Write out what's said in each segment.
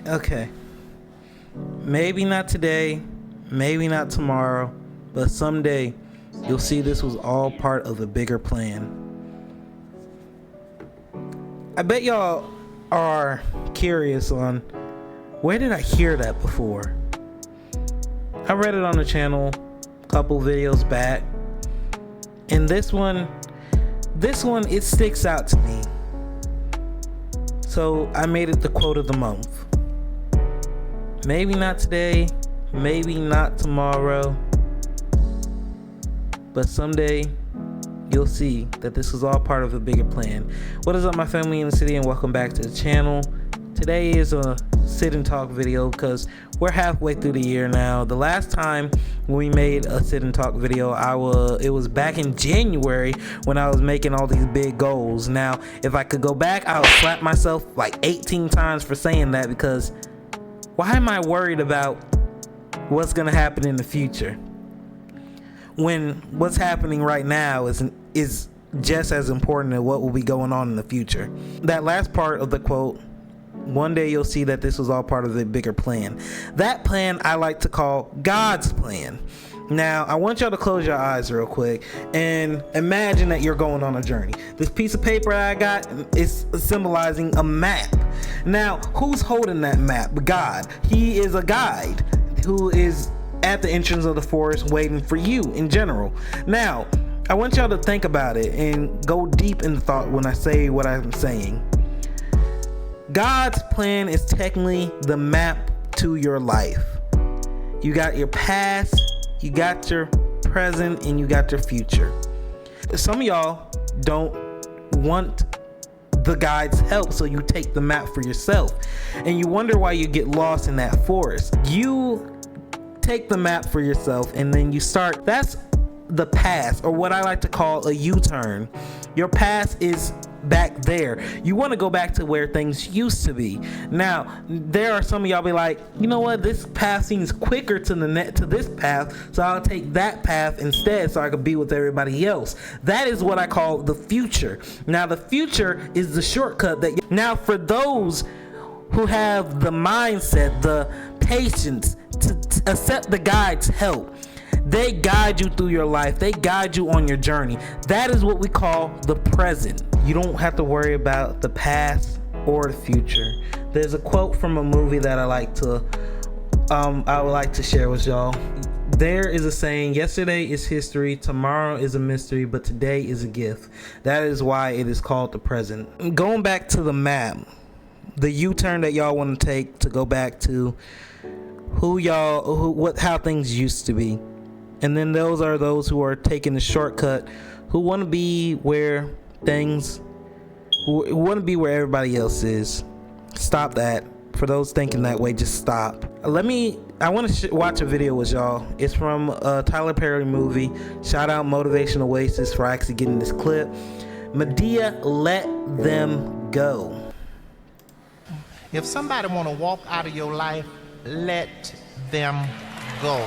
Okay. Maybe not today, maybe not tomorrow, but someday you'll see this was all part of a bigger plan. I bet y'all are curious on where did I hear that before? I read it on the channel a couple videos back, and this one it sticks out to me. So I made it the quote of the month. Maybe not today, maybe not tomorrow, but someday you'll see that this was all part of a bigger plan. What is up, my family in the city, and welcome back to the channel. Today is a sit and talk video because we're halfway through the year now. The last time we made a sit and talk video, it was back in January when I was making all these big goals. Now, if I could go back, I would slap myself like 18 times for saying that, because why am I worried about what's gonna happen in the future when what's happening right now is just as important as what will be going on in the future? That last part of the quote, one day you'll see that this was all part of the bigger plan. That plan I like to call God's plan. Now, I want y'all to close your eyes real quick and imagine that you're going on a journey. This piece of paper I got is symbolizing a map. Now, who's holding that map? God. He is a guide who is at the entrance of the forest waiting for you in general. Now, I want y'all to think about it and go deep in the thought when I say what I'm saying. God's plan is technically the map to your life. You got your past, you got your present, and you got your future. Some of y'all don't want the guide's help, so you take the map for yourself, and you wonder why you get lost in that forest. You take the map for yourself, and then you start. That's the past, or what I like to call a U-turn. Your past is back there. You want to go back to where things used to be. Now, there are some of y'all be like, you know what, this path seems quicker to this path, so I'll take that path instead so I can be with everybody else. That is what I call the future. Now, the future is the shortcut now, for those who have the mindset, the patience to accept the guide's help, they guide you through your life. They guide you on your journey. That is what we call the present. You don't have to worry about the past or the future. There's a quote from a movie that I would like to share with y'all. There is a saying, yesterday is history, tomorrow is a mystery, but today is a gift. That is why it is called the present. Going back to the map, the U-turn that y'all want to take to go back to how things used to be. And then those are those who are taking the shortcut, who want to be where everybody else is. Stop that. For those thinking that way, just stop. I want to watch a video with y'all. It's from a Tyler Perry movie. Shout out Motivation Oasis for actually getting this clip. Medea, let them go. If somebody want to walk out of your life, let them go.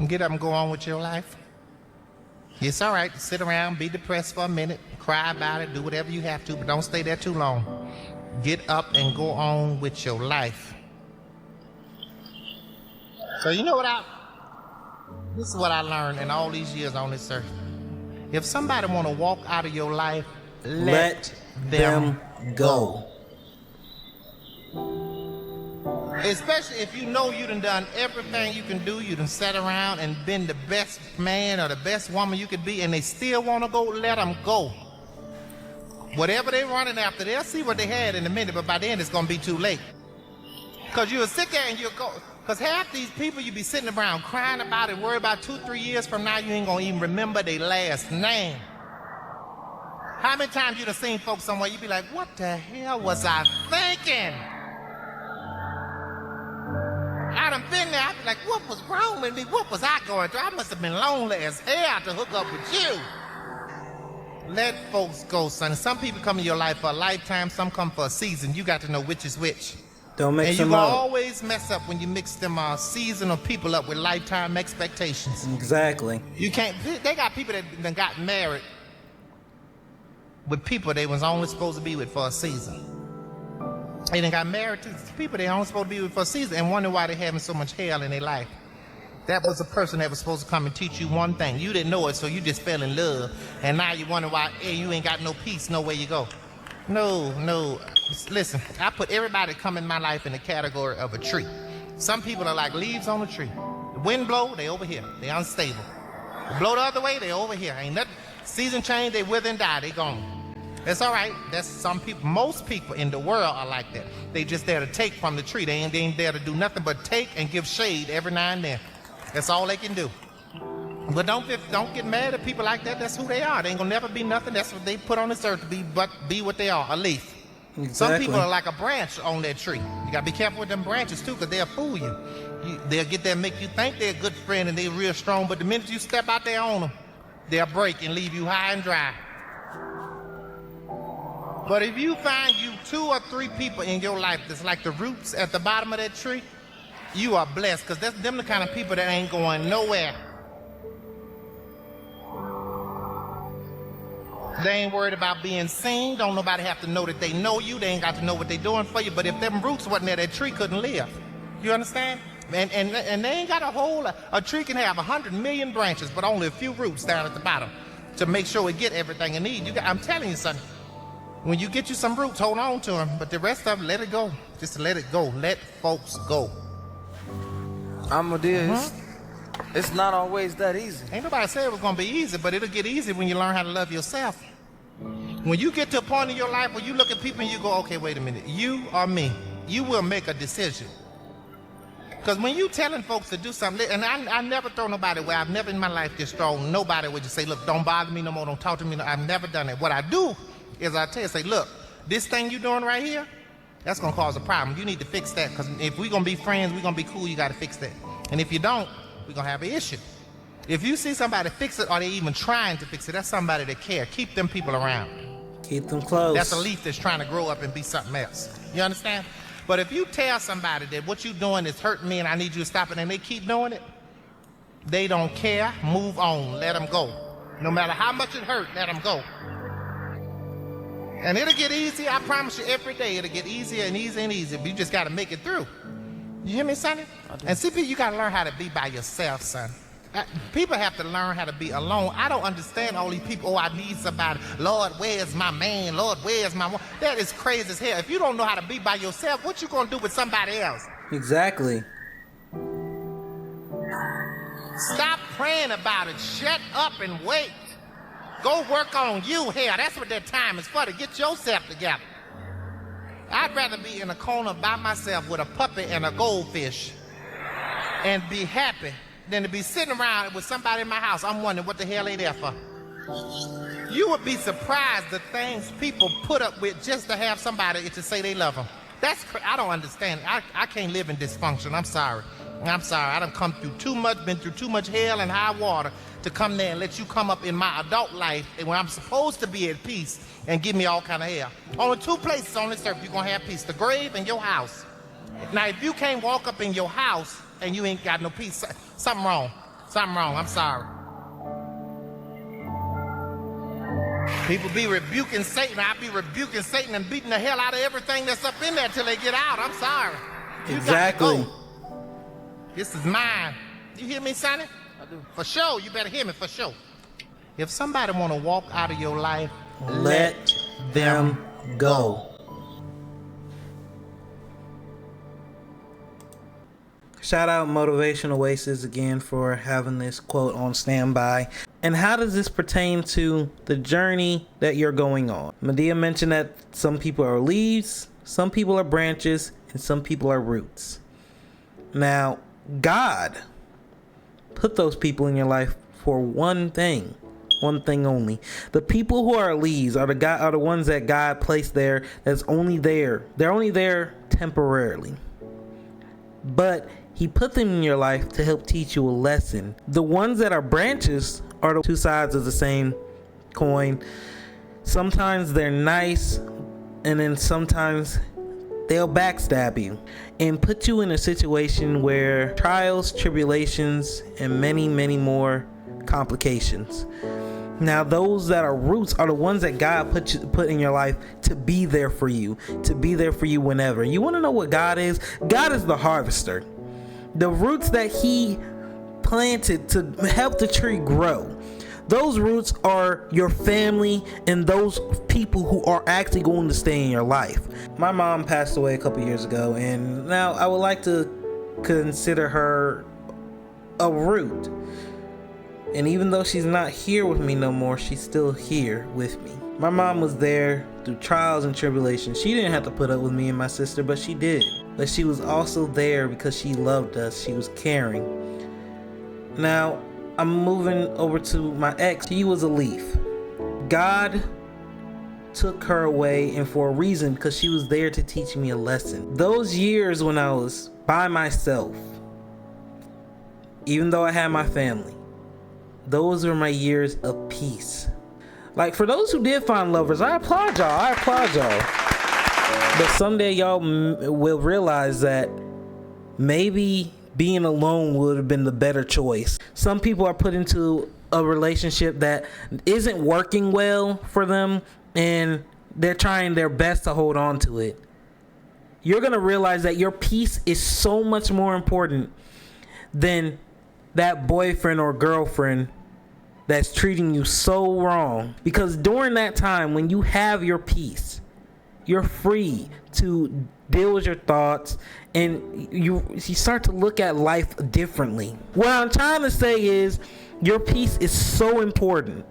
Get up and go on with your life. It's all right to sit around, be depressed for a minute, cry about it, do whatever you have to, but don't stay there too long. Get up and go on with your life. So you know what this is what I learned in all these years on this earth. If somebody want to walk out of your life, let them go. Especially if you know you done everything you can do, you done sat around and been the best man or the best woman you could be, and they still want to go, let them go. Whatever they running after, they'll see what they had in a minute, but by then it's going to be too late. Because you'll sit there and you'll go, because half these people you be sitting around crying about and worry about 2-3 years from now, you ain't going to even remember their last name. How many times you done seen folks somewhere, you be like, what the hell was I thinking? I done been there, I be like, what was wrong with me? What was I going through? I must have been lonely as hell to hook up with you. Let folks go, son. Some people come in your life for a lifetime, some come for a season. You got to know which is which. Don't mix And you them gonna up. always mess up when you mix them seasonal people up with lifetime expectations. Exactly. You can't. They got people that done got married with people they was only supposed to be with for a season. They done got married to people they only supposed to be with for a season and wonder why they having so much hell in their life. That was a person that was supposed to come and teach you one thing. You didn't know it, so you just fell in love, and now you wonder why you ain't got no peace, nowhere you go. No. Listen, I put everybody that come in my life in the category of a tree. Some people are like leaves on a tree. The wind blow, they over here. They unstable. The blow the other way, they over here. Ain't nothing. Season change, they wither and die. They gone. That's all right. That's some people. Most people in the world are like that. They just there to take from the tree. They ain't there to do nothing but take and give shade every now and then. That's all they can do. But don't get mad at people like that. That's who they are. They ain't gonna never be nothing. That's what they put on this earth to be, but be what they are, a leaf. Exactly. Some people are like a branch on that tree. You gotta be careful with them branches too, because they'll fool you. They'll get there and make you think they're a good friend and they're real strong, but the minute you step out there on them, they'll break and leave you high and dry. But if you find you 2 or 3 people in your life that's like the roots at the bottom of that tree, you are blessed, because that's them the kind of people that ain't going nowhere. They ain't worried about being seen. Don't nobody have to know that they know you. They ain't got to know what they doing for you. But if them roots wasn't there, that tree couldn't live. You understand? And they ain't got a tree can have 100 million branches, but only a few roots down at the bottom to make sure it get everything it needs. I'm telling you something. When you get you some roots, hold on to them. But the rest of them, let it go. Just let it go. Let folks go. Amadeus, it's not always that easy. Ain't nobody said it was gonna be easy, but it'll get easy when you learn how to love yourself. When you get to a point in your life where you look at people and you go, okay, wait a minute, you or me, you will make a decision. Because when you telling folks to do something, and I never throw nobody away. I've never in my life just thrown nobody away. Just say, look, don't bother me no more, don't talk to me. I've never done that. What I do is I tell you, say, look, this thing you doing right here, that's gonna cause a problem. You need to fix that, because if we're gonna be friends, we're gonna be cool, you gotta fix that. And if you don't, we're gonna have an issue. If you see somebody fix it or they even trying to fix it, that's somebody that care. Keep them people around. Keep them close. That's a leaf that's trying to grow up and be something else. You understand? But if you tell somebody that what you're doing is hurting me and I need you to stop it, and they keep doing it, they don't care. Move on. Let them go. No matter how much it hurt, let them go. And it'll get easy. I promise you, every day it'll get easier and easier and easier. But you just got to make it through. You hear me, sonny? And see, you got to learn how to be by yourself, son. People have to learn how to be alone. I don't understand all these people. Oh, I need somebody. Lord, where's my man? Lord, where's my woman? That is crazy as hell. If you don't know how to be by yourself, what you gonna do with somebody else? Exactly. Stop praying about it. Shut up and wait. Go work on you. Hell, that's what that time is for, to get yourself together. I'd rather be in a corner by myself with a puppy and a goldfish and be happy than to be sitting around with somebody in my house. I'm wondering what the hell they there for. You would be surprised the things people put up with just to have somebody to say they love them. I don't understand. I can't live in dysfunction. I'm sorry. I done come through too much, been through too much hell and high water to come there and let you come up in my adult life and when I'm supposed to be at peace and give me all kind of hell. Only 2 places on this earth you're gonna have peace: the grave and your house. Now, if you can't walk up in your house and you ain't got no peace, something wrong. I'm sorry. People be rebuking Satan. I be rebuking Satan and beating the hell out of everything that's up in there till they get out. I'm sorry. Exactly. You got to go. This is mine. You hear me, Sonny? I do. For sure. You better hear me, for sure. If somebody want to walk out of your life, Let them go. Shout out Motivation Oasis again for having this quote on standby. And how does this pertain to the journey that you're going on? Medea mentioned that some people are leaves, some people are branches, and some people are roots. Now, God put those people in your life for one thing only. The people who are leaves are the ones that God placed there. That's only there. They're only there temporarily. But He put them in your life to help teach you a lesson. The ones that are branches are the 2 sides of the same coin. Sometimes they're nice, and then sometimes they'll backstab you and put you in a situation where trials, tribulations, and many, many more complications. Now, those that are roots are the ones that God put in your life to be there for you, whenever. You want to know what God is? God is the harvester. The roots that he planted to help the tree grow, those roots are your family and those people who are actually going to stay in your life. My mom passed away a couple years ago, and now I would like to consider her a root. And even though she's not here with me no more, she's still here with me. My mom was there through trials and tribulations. She didn't have to put up with me and my sister, but she did. But she was also there because she loved us. She was caring. Now, I'm moving over to my ex. She was a leaf. God took her away, and for a reason, because she was there to teach me a lesson. Those years when I was by myself, even though I had my family, those were my years of peace. Like, for those who did find lovers, I applaud y'all. But someday y'all will realize that maybe being alone would have been the better choice. Some people are put into a relationship that isn't working well for them, and they're trying their best to hold on to it. You're gonna realize that your peace is so much more important than that boyfriend or girlfriend that's treating you so wrong. Because during that time, when you have your peace, you're free to deal with your thoughts, and you start to look at life differently. What I'm trying to say is, your peace is so important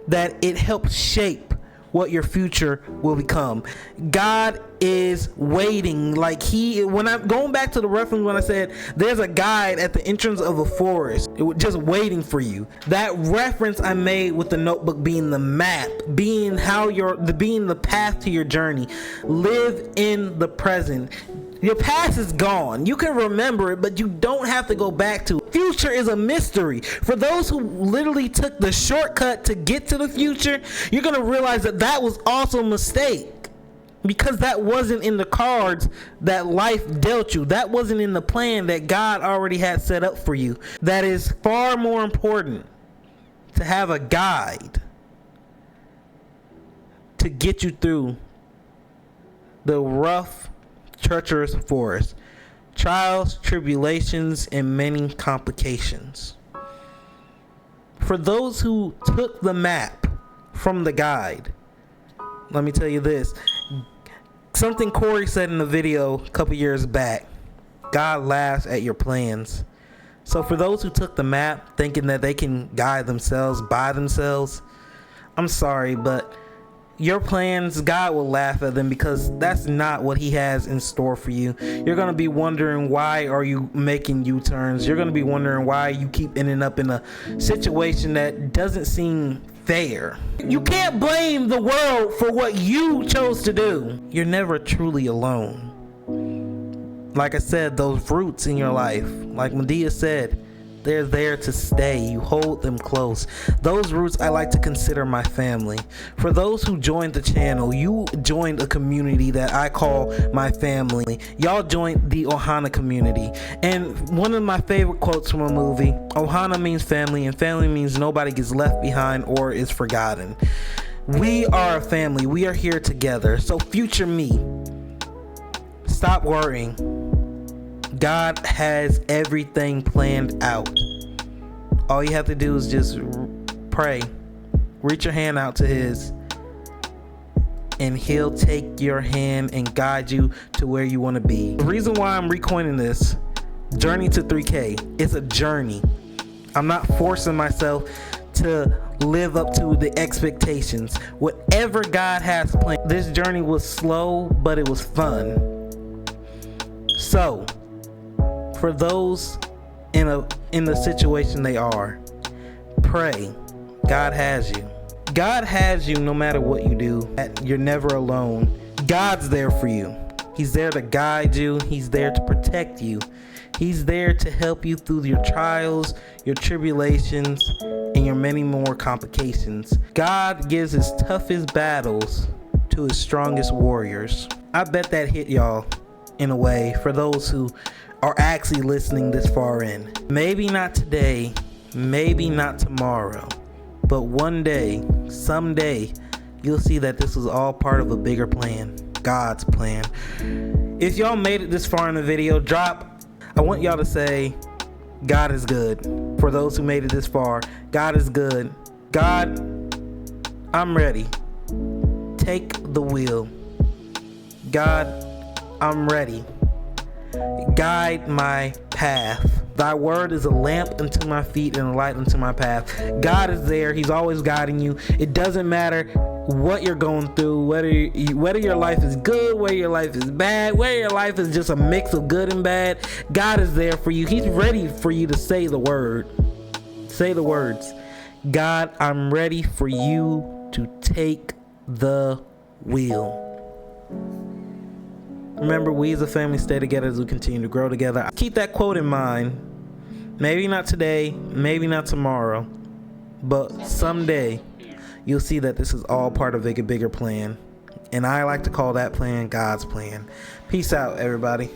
that it helps shape what your future will become. God is waiting. Like, when I'm going back to the reference when I said there's a guide at the entrance of a forest, it was just waiting for you. That reference I made with the notebook being the map, being the path to your journey. Live in the present. Your past is gone. You can remember it, but you don't have to go back to it. Future is a mystery. For those who literally took the shortcut to get to the future, you're going to realize that was also a mistake. Because that wasn't in the cards that life dealt you. That wasn't in the plan that God already had set up for you. That is far more important to have a guide to get you through the rough, treacherous forest, trials, tribulations, and many complications. For those who took the map from the guide, let me tell you this. Something Corey said in a video a couple years back: God laughs at your plans. So for those who took the map thinking that they can guide themselves by themselves, I'm sorry, but your plans, God will laugh at them, because that's not what he has in store for you. You're going to be wondering, why are you making U-turns? You're going to be wondering why you keep ending up in a situation that doesn't seem fair. You can't blame the world for what you chose to do. You're never truly alone. Like I said, those roots in your life, like Medea said, they're there to stay. You hold them close. Those roots I like to consider my family. For those who joined the channel, you joined a community that I call my family. Y'all joined the Ohana community. And one of my favorite quotes from a movie, Ohana means family, and family means nobody gets left behind or is forgotten. We are a family. We are here together. So future me, stop worrying. God has everything planned out. All you have to do is just pray. Reach your hand out to his, and he'll take your hand and guide you to where you want to be. The reason why I'm recoining this journey to 3K, it's a journey. I'm not forcing myself to live up to the expectations. Whatever God has planned. This journey was slow, but it was fun. So for those in the situation they are, pray. God has you. God has you no matter what you do. You're never alone. God's there for you. He's there to guide you. He's there to protect you. He's there to help you through your trials, your tribulations, and your many more complications. God gives his toughest battles to his strongest warriors. I bet that hit y'all in a way for those who are actually listening this far in. Maybe not today, maybe not tomorrow, but one day, someday, you'll see that this was all part of a bigger plan, God's plan. If y'all made it this far in the video, I want y'all to say, God is good. For those who made it this far, God is good. God, I'm ready. Take the wheel. God, I'm ready. Guide my path. Thy word is a lamp unto my feet and a light unto my path. God is there. He's always guiding you. It doesn't matter what you're going through, whether your life is good, whether your life is bad, whether your life is just a mix of good and bad. God is there for you. He's ready for you to say the word. Say the words. God, I'm ready for you to take the wheel. Remember, we as a family stay together as we continue to grow together. Keep that quote in mind. Maybe not today, maybe not tomorrow, but someday you'll see that this is all part of a bigger plan. And I like to call that plan God's plan. Peace out, everybody.